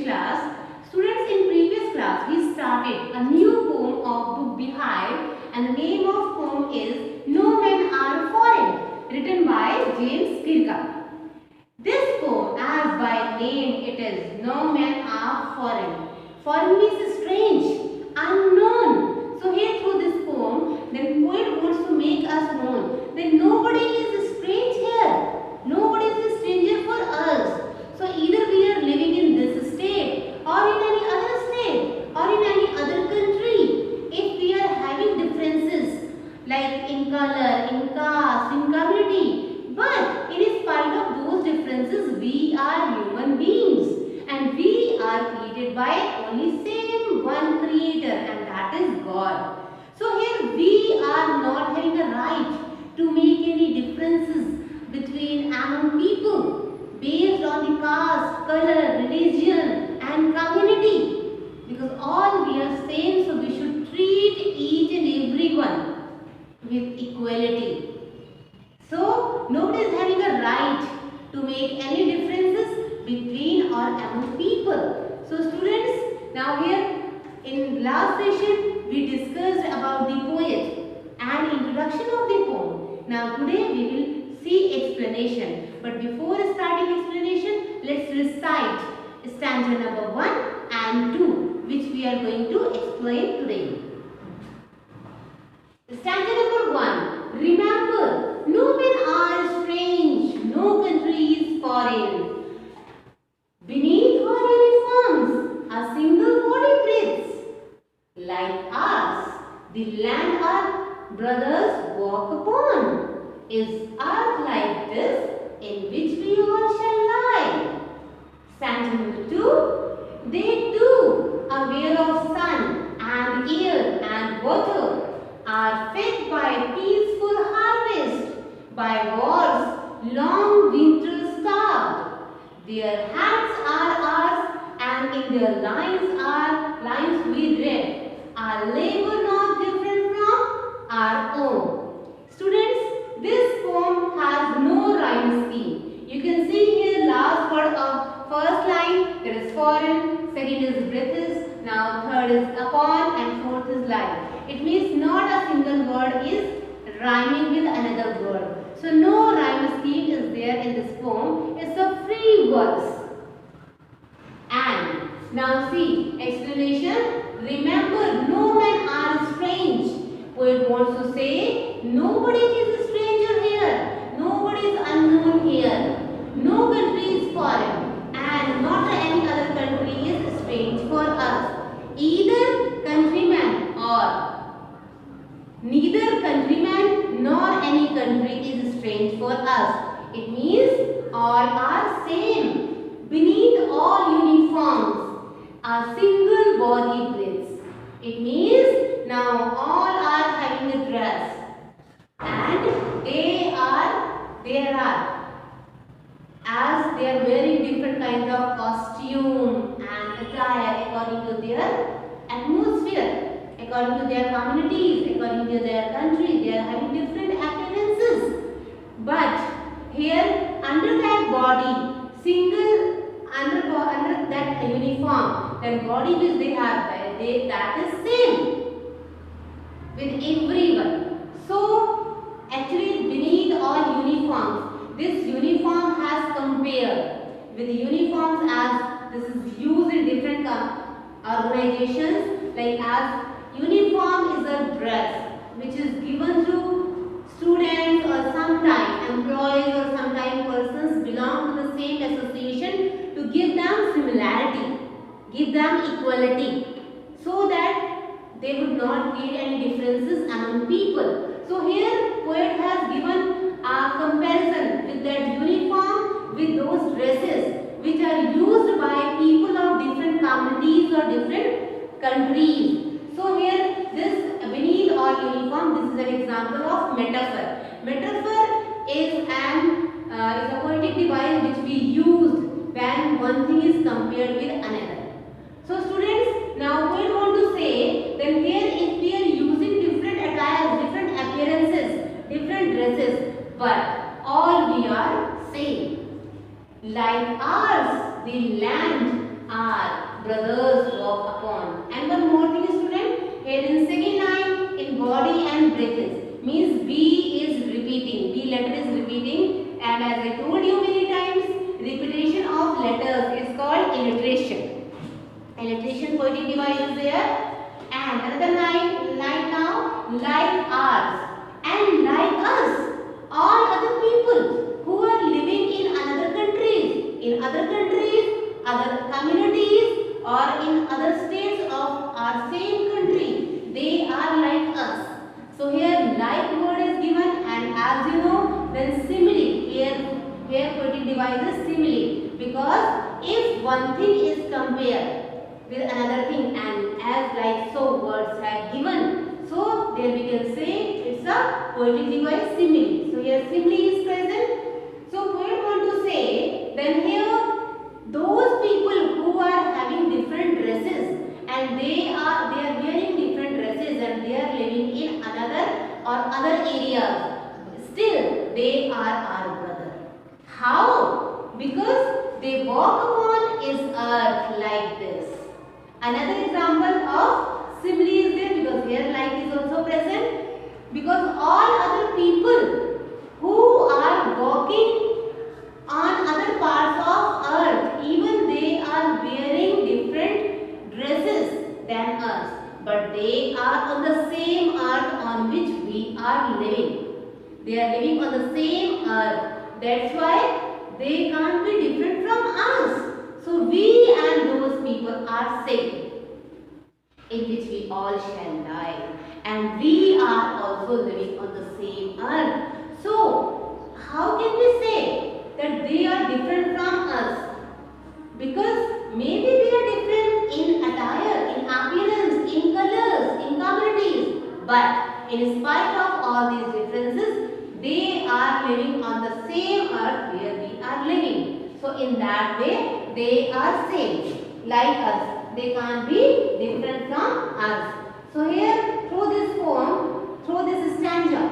class. Students, in previous class we started a new poem of book Beehive, and the name of poem is No Men Are Foreign, written by James Kirka. This poem, as by name it is, No Men Are Foreign. Foreign means strange, unknown. So here through this poem, the poet wants to make us know that nobody is strange here. Nobody is a stranger for us. So either we are living in this state or in any other state or in any other country. If we are having differences like in color, in caste, in community, but in spite of those differences, we are human beings and we are created by only same one creator, and that is God. So here we are not having a right to make any differences between among people based on the caste, color, religion and community, because all we are same, so we should treat each and everyone with equality. So nobody is having a right to make any differences between or among people. So students, now here in last session we discussed about the poet and introduction of the poem. Now today we will see explanation. But before starting explanation, let's recite stanza number 1 and 2, which we are going to explain today. Stanza number 1. Remember, no men are strange, no country is foreign. Beneath our uniforms, a single body breathes. Like us, the land our brothers walk upon. Is earth like this, in which we all shall lie? Stanza number 2. They too, aware of sun and air and water, are fed by peaceful harvest, by wars long winter starved. Their hands are ours, and in their lines are lines we read. Our labor not different from our own. Students, this poem has no rhyme scheme. You can see here last word of first line, there is foreign, second is breathes, now third is upon, and fourth is line. It means not a single word is rhyming with another word. So no rhyme scheme is there in this poem. It's a free verse. And now see explanation. Remember, no men are strange. Poet wants to say nobody is a stranger here. Nobody is unknown here. No country is foreign, and not any other country is strange for us. Either countryman or neither countryman nor any country is strange for us. It means all are same. Beneath all uniforms, a single body breathes. It means now all are having a dress, and there are, as they are wearing different kinds of costume and attire according to their atmosphere, according to their communities, according to their country, they are having different appearances. But here under that body, under that uniform, that body which they have, that is same with everyone. So actually beneath all uniforms, this uniform has compared with the uniforms as this is used in different organizations, like as uniform is a dress which is given to students or sometimes employees or sometimes persons belong to the same association to give them similarity, give them equality, so that they would not create any differences among people. So here poet has given a comparison with that uniform with those dresses which are used by people of different communities or different countries. So here this beneath all uniform, this is an example of metaphor. Metaphor is a poetic device which we use when one thing is compared with another. So students, now we want to say that here if we are using different attires, different appearances, different dresses, but all we are same. Like ours, the land are brothers walk upon. And one more thing, student, here in second line, in body and breathes, means B is repeating, B letter is repeating, and as I told you many times, repetition of letters is called alliteration. Alliteration poetic device is there. And another line now, like ours and like us, all other people who are living in other countries, other communities, or in other states of our same country, they are like us. So here like word is given, and as you know, then simile, here poetic device is simile, because if one thing is compared with another thing, and as like so words have given, so there we can say it's a poetic device simile. So here simile is present. So poet want to say, then here those people who are having different dresses, and they are wearing different dresses, and they are living in another or other areas, still they are our brother. How? Because they walk upon is earth like this. Another example of simile is there, because here like is also present, because all other people who are walking on other parts of earth, even they are wearing different dresses than us, but they are on the same earth on which we are living. They are living on the same earth. That's why they can't be different from us. So we and those people are same, in which we all shall die, and we are also living on the same earth. So how can we say that they are different from us? Because maybe they are different in attire, in appearance, in colors, in communities, but in spite of all these differences, they are living on the same earth where we are living. So in that way, they are same, like us. They can't be different from us. So here, through this poem, through this stanza,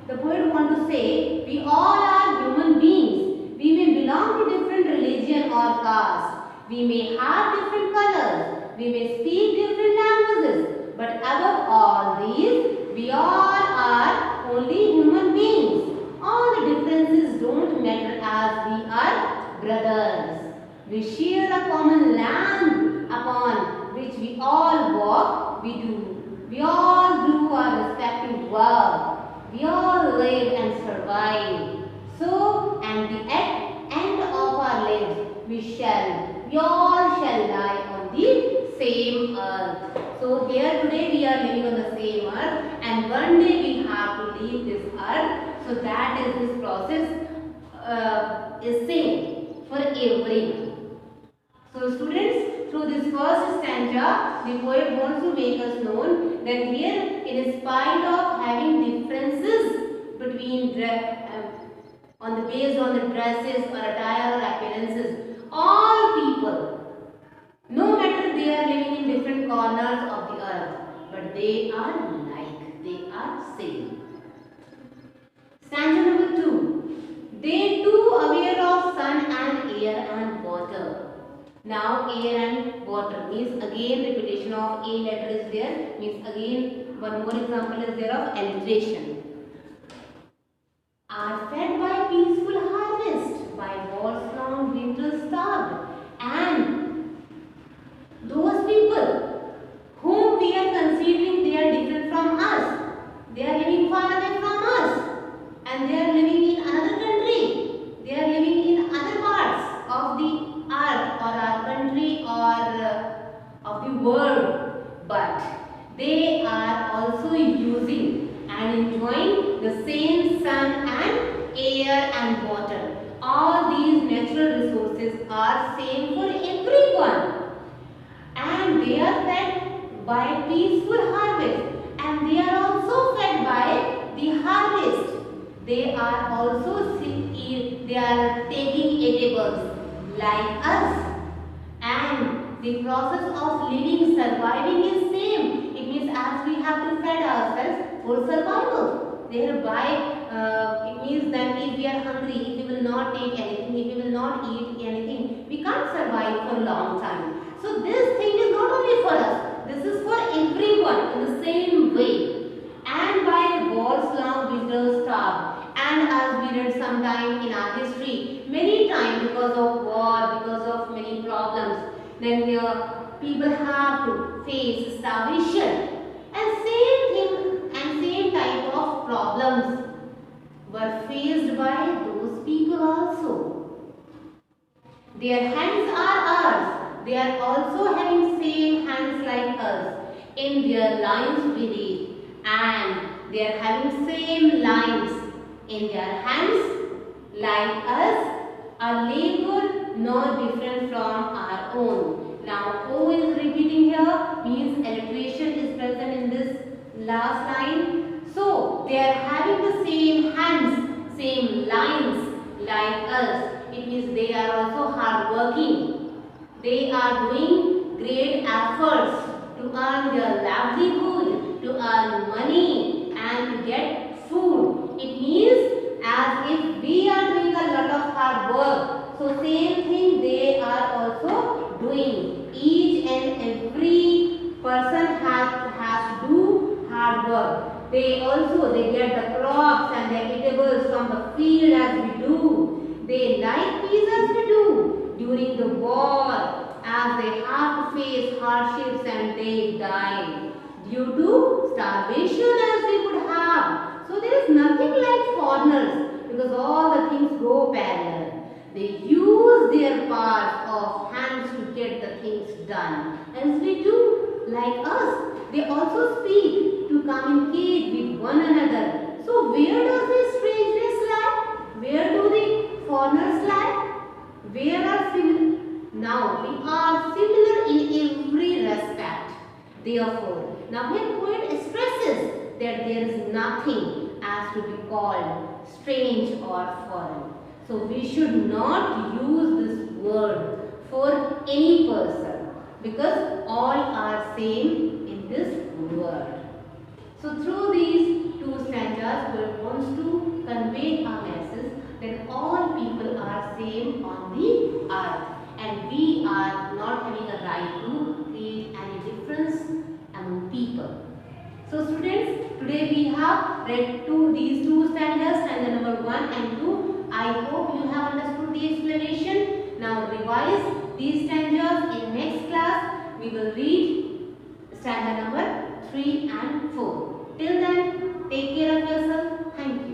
the poet want to say, we all are human beings. We may belong to different religion or caste. We may have different colors. We may speak different languages. But above all these, we all are only human beings. All the differences don't matter, as we are brothers. We share a common land upon which we all walk, we all do our respective work. We all live and survive. So, and the end of our lives, we all shall lie on the same earth. So here today we are living on the same earth, and one day we have to leave this earth. So that is this process is same for everyone. So students, through this first stanza, the poet wants to make us known that here, in spite of having differences between based on the dresses or attire or appearances, all people, no matter they are living in different corners of the earth, but they are like, they are same. Stanza number 2. They too aware of sun and air and water. Now air and water means again repetition of a letter is there, means again one more example is there of alliteration. Are fed by peaceful harvest, by wars long winter starved, and those people whom we are considering they are different from us, they are living far away from us, and they are living in another country, they are living in other parts of the earth or our country or of the world, but they are also using and enjoying the same sun and air and water. All these natural resources are same for everyone, and they are fed by peaceful harvest, and they are also fed by the harvest. They are also they are taking edibles like us, and the process of living, surviving is same. It means as we have to feed ourselves for survival. Thereby, it means that if we are hungry, if we will not take anything, if we will not eat anything, we can't survive for a long time. So this thing is not only for us, this is for everyone in the same way. And by war's long winter starve. And as we read sometime in our history, many times because of war, because of many problems, then people have to face starvation. And same thing and same type of problems were faced by those people also. Their hands are ours. They are also having same hands like us. In their lines we read, and they are having same lines in their hands like us. Our labor not different from our own. Now O is repeating here, means alliteration is present in this last line. So they are having the same hands, same lines like us. It means they are also hard working. They are doing great efforts to earn their livelihood, to earn money and to get food. It means as if we are doing a lot of hard work. So same thing they are also doing. Each and every person has to do hard work. They get the crops and the eatables from the field as we do. They like peace as we do. During the war, as they have to face hardships and they die due to starvation as we would have. So there is nothing like foreigners because all the things go parallel. They use their parts of hands to get the things done as we do, like us. They also speak to communicate with one another. So where does this strangeness lie? Where do the foreigners lie? Where are similar? Now we are similar in every respect. Therefore, now here poet stresses that there is nothing as to be called strange or foreign. So we should not use this word for any person because all are same in this world. So through these two stanzas, poet wants to convey a message that all people are same on the earth and we are not having a right to create any difference among people. So students, today we have read these two stanzas, stanza number 1 and 2. I hope you have understood the explanation. Now revise these stanzas in next class. We will read stanza number 3 and 4. Till then, take care of yourself. Thank you.